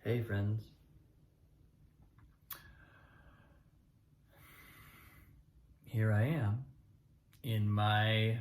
Hey friends. Here I am in my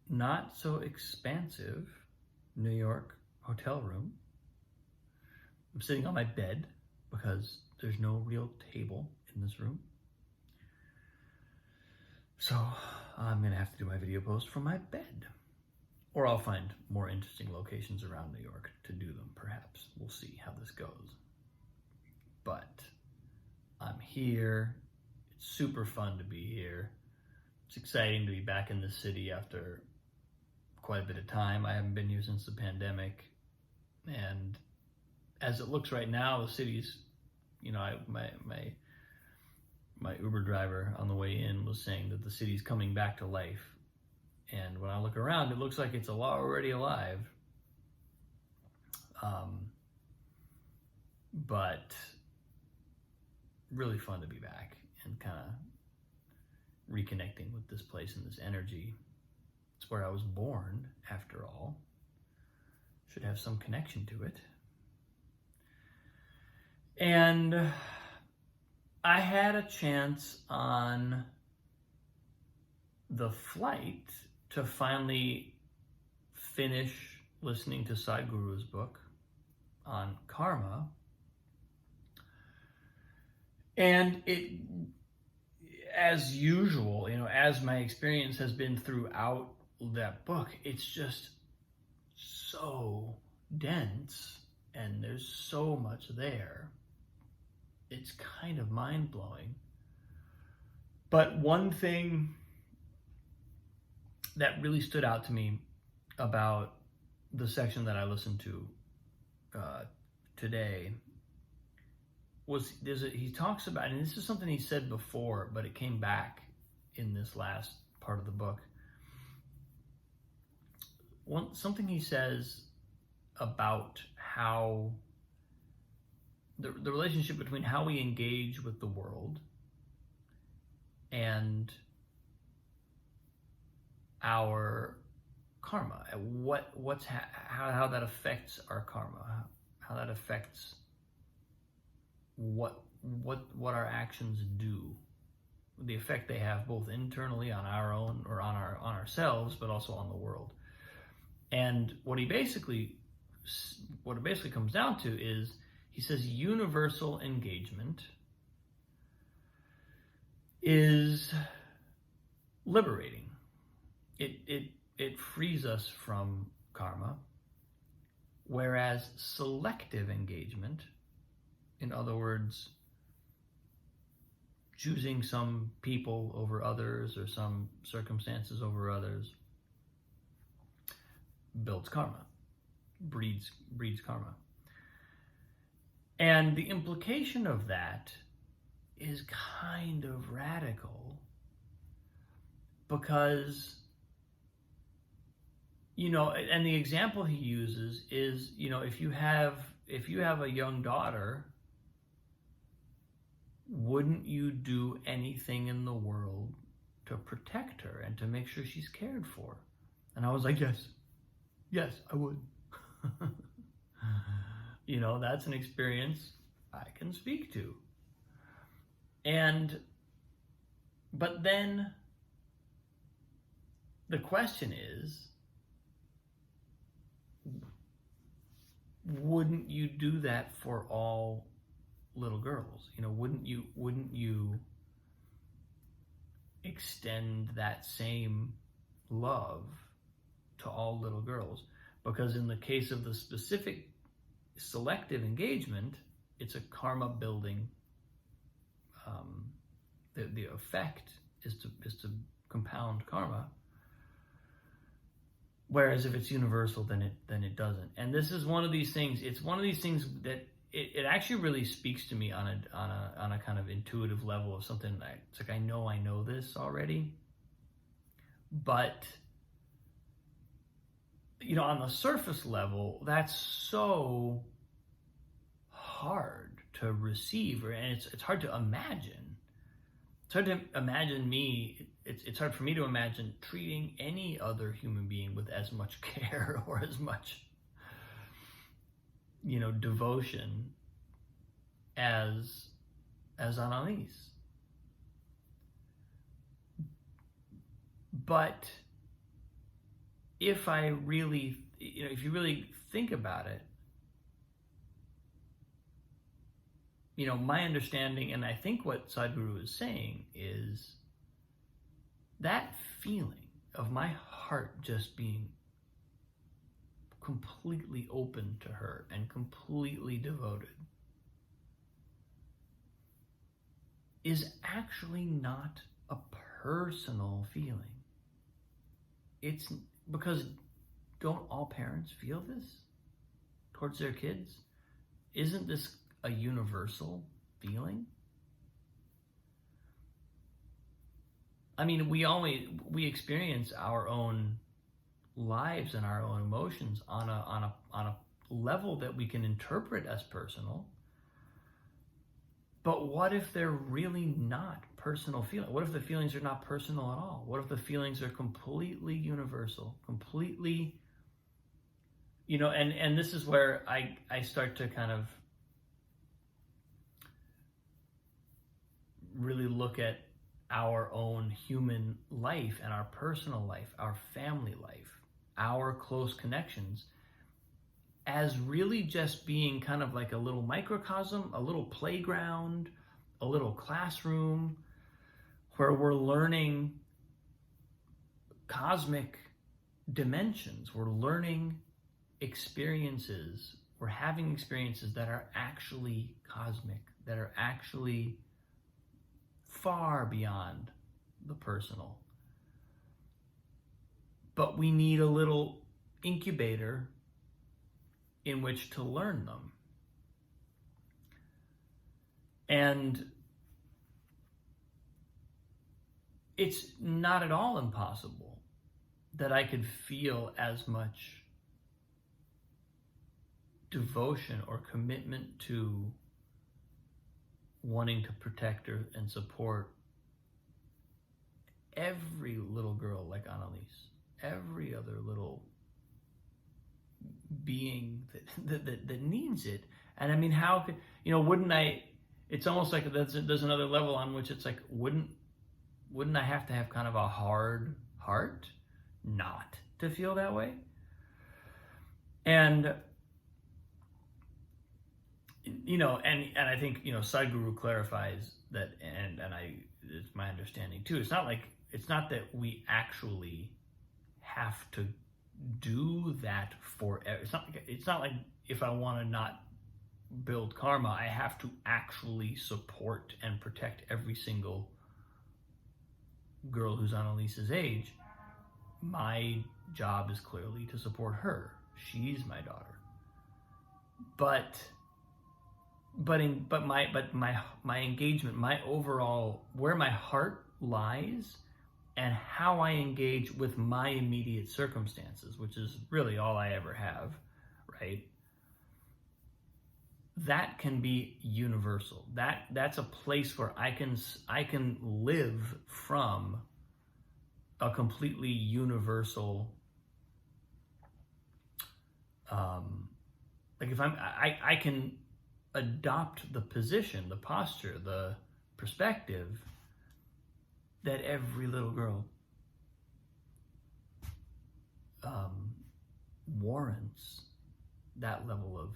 not so expansive New York hotel room. I'm sitting on my bed because there's no real table in this room. So I'm gonna have to do my video post from my bed. Or I'll find more interesting locations around New York to do them, perhaps. We'll see how this goes. But I'm here. It's super fun to be here. It's exciting to be back in the city after quite a bit of time. I haven't been here since the pandemic. And as it looks right now, the city's, my Uber driver on the way in was saying that the city's coming back to life. And when I look around, it looks like it's already alive. But really fun to be back and kind of reconnecting with this place and this energy. It's where I was born, after all. Should have some connection to it. And I had a chance on the flight to finally finish listening to Sadhguru's book on karma. And it, as usual, as my experience has been throughout that book, it's just so dense and there's so much there. It's kind of mind-blowing. But one thing that really stood out to me about the section that I listened to today was he talks about, and this is something he said before, but it came back in this last part of the book. Something he says about how the relationship between how we engage with the world and our karma, how that affects our karma, how that affects what our actions do, the effect they have both internally on our own or on ourselves, but also on the world. And what it basically comes down to is, he says, universal engagement is liberating. It frees us from karma, whereas selective engagement, in other words, choosing some people over others or some circumstances over others, builds karma, breeds karma. And the implication of that is kind of radical, because and the example he uses is, if you have a young daughter, wouldn't you do anything in the world to protect her and to make sure she's cared for? And I was like, yes, I would. That's an experience I can speak to. But then the question is, wouldn't you do that for all little girls? Wouldn't you extend that same love to all little girls? Because in the case of the specific selective engagement, it's a karma building. The effect is to compound karma. Whereas if it's universal, then it doesn't. And this is one of these things. It's one of these things that it actually really speaks to me on a kind of intuitive level of something that it's like I know this already, but on the surface level, that's so hard to receive, and it's hard to imagine. It's hard to imagine me. It's hard for me to imagine treating any other human being with as much care or as much devotion as Annalise. But if if you really think about it, my understanding, and I think what Sadhguru is saying, is that feeling of my heart just being completely open to her and completely devoted is actually not a personal feeling. It's because don't all parents feel this towards their kids? Isn't this a universal feeling? I mean, we experience our own lives and our own emotions on a level that we can interpret as personal. But what if they're really not personal feelings? What if the feelings are not personal at all? What if the feelings are completely universal, completely, and this is where I start to kind of really look at our own human life and our personal life, our family life, our close connections, as really just being kind of like a little microcosm, a little playground, a little classroom where we're learning cosmic dimensions. We're learning experiences. We're having experiences that are actually cosmic, that are actually far beyond the personal. But we need a little incubator in which to learn them. And it's not at all impossible that I could feel as much devotion or commitment to wanting to protect her and support every little girl like Annalise, every other little being that needs it. And I mean, how could, wouldn't I, it's almost like there's another level on which it's like, wouldn't I have to have kind of a hard heart not to feel that way? And and I think, Sadhguru clarifies that, and it's my understanding too. It's not that we actually have to do that forever. It's not like if I want to not build karma, I have to actually support and protect every single girl who's on Elise's age. My job is clearly to support her. She's my daughter. But my engagement, my overall, where my heart lies and how I engage with my immediate circumstances, which is really all I ever have, right? That can be universal. That's a place where I can live from a completely universal, like if I can adopt the position, the posture, the perspective that every little girl warrants that level of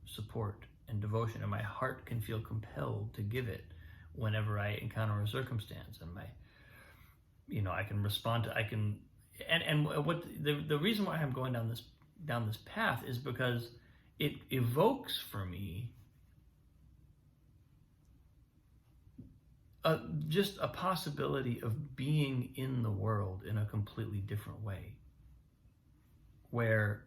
support and devotion, and my heart can feel compelled to give it whenever I encounter a circumstance, and I can respond to, and what the reason why I'm going down this path is because it evokes for me just a possibility of being in the world in a completely different way, where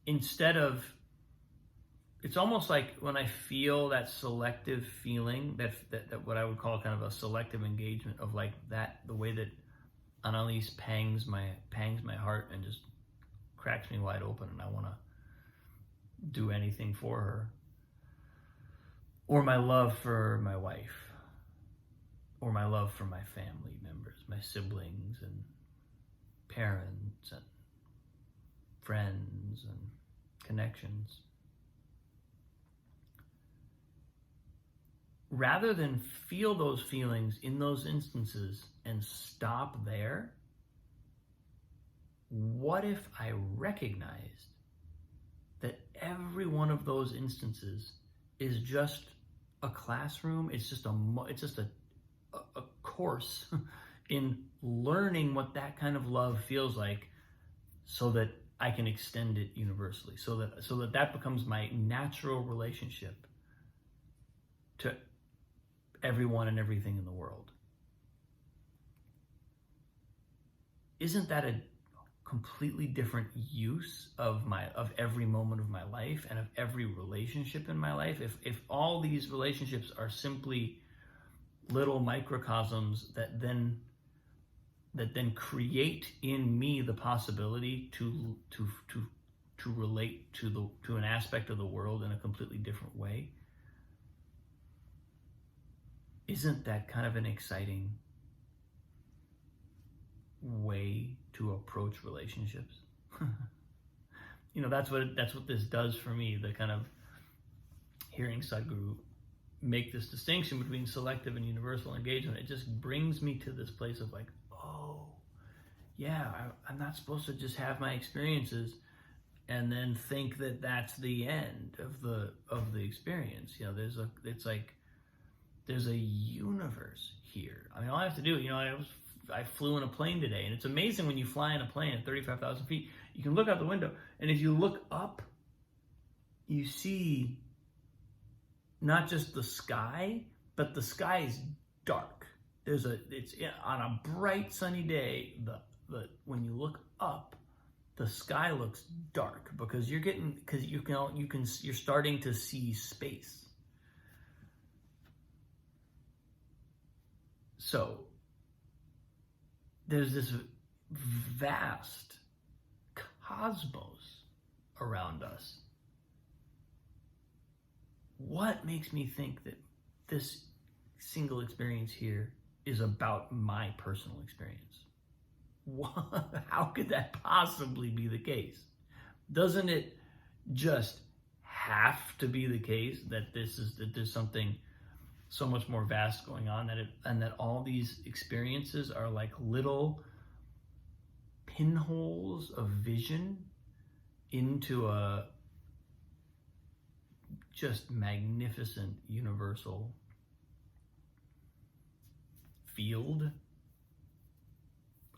instead of, it's almost like when I feel that selective feeling, that what I would call kind of a selective engagement of like that, the way that Annalise pangs my heart and just cracks me wide open, and I want to do anything for her. Or my love for my wife, or my love for my family members, my siblings and parents, and friends and connections. Rather than feel those feelings in those instances and stop there, what if I recognized that every one of those instances is just a classroom? It's just a course in learning what that kind of love feels like, so that I can extend it universally, so that becomes my natural relationship to everyone and everything in the world. Isn't that a completely different use of every moment of my life and of every relationship in my life? If all these relationships are simply little microcosms that then create in me the possibility to relate to an aspect of the world in a completely different way, isn't that kind of an exciting way to approach relationships? That's what this does for me, the kind of hearing Sadhguru make this distinction between selective and universal engagement. It just brings me to this place of like, oh yeah, I'm not supposed to just have my experiences and then think that that's the end of the experience. There's a universe here. I mean, all I have to do, I flew in a plane today, and it's amazing when you fly in a plane at 35,000 feet, you can look out the window, and if you look up, you see not just the sky, but the sky is dark. It's on a bright sunny day, when you look up, the sky looks dark because you're starting to see space. So there's this vast cosmos around us. What makes me think that this single experience here is about my personal experience? How could that possibly be the case? Doesn't it just have to be the case that there's something so much more vast going on, and that all these experiences are like little pinholes of vision into a just magnificent universal field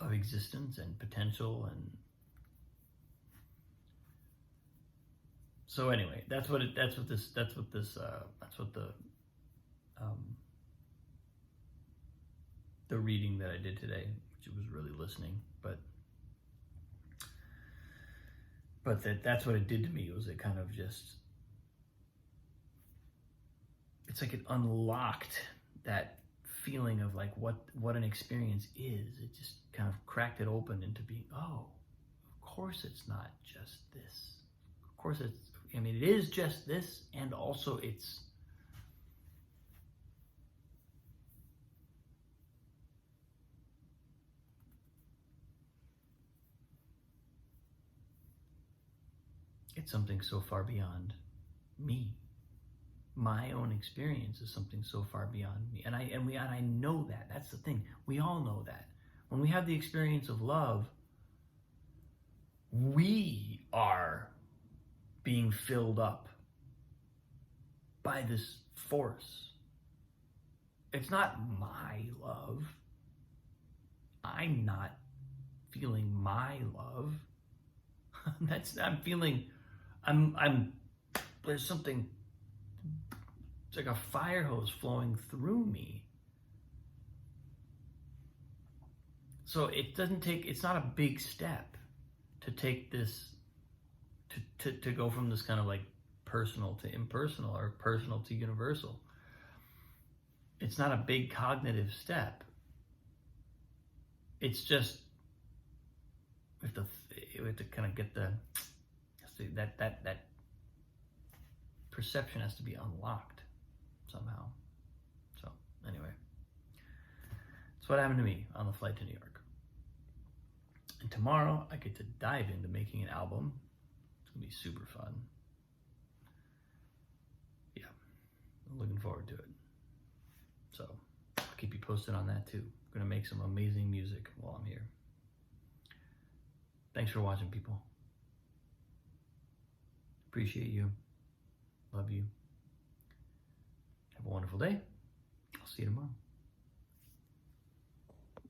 of existence and potential? And so anyway, that's what the reading that I did today, which was really listening, but that's what it did to me. Was it kind of just, it's like it unlocked that feeling of like what an experience is. It just kind of cracked it open into being, oh, of course it's not just this. Of course it is just this, and also it's something so far beyond me. My own experience is something so far beyond me, and I know that. That's the thing. We all know that. When we have the experience of love, we are being filled up by this force. It's not my love. I'm not feeling my love. There's something, it's like a fire hose flowing through me. So it's not a big step to take this, to go from this kind of like personal to impersonal, or personal to universal. It's not a big cognitive step. It's just, we have to kind of get that perception has to be unlocked somehow. So anyway, that's what happened to me on the flight to New York. And tomorrow I get to dive into making an album. It's gonna be super fun. Yeah, I'm looking forward to it. So I'll keep you posted on that too. I'm gonna make some amazing music while I'm here. Thanks for watching, people. Appreciate you. Love you. Have a wonderful day. I'll see you tomorrow.